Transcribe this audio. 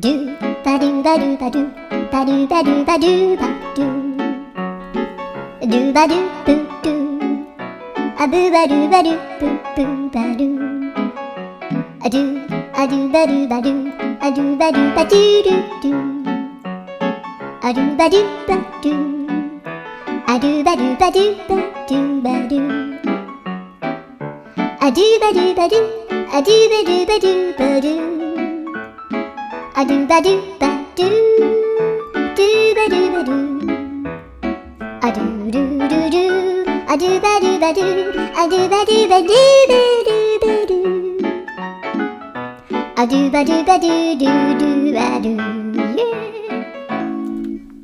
do ba do ba do ba do ba do ba do ba do ba do do ba do boo do a boo ba do ba do boo boo ba do a do ba do ba do a do ba do ba do do do a do ba do ba do a do ba do ba do ba do ba do a do ba do ba do a do ba do ba do ba do a do ba do ba do do ba do ba do a do do do do a do ba do ba do a do ba do ba do ba do ba do a do ba do ba do do do ba do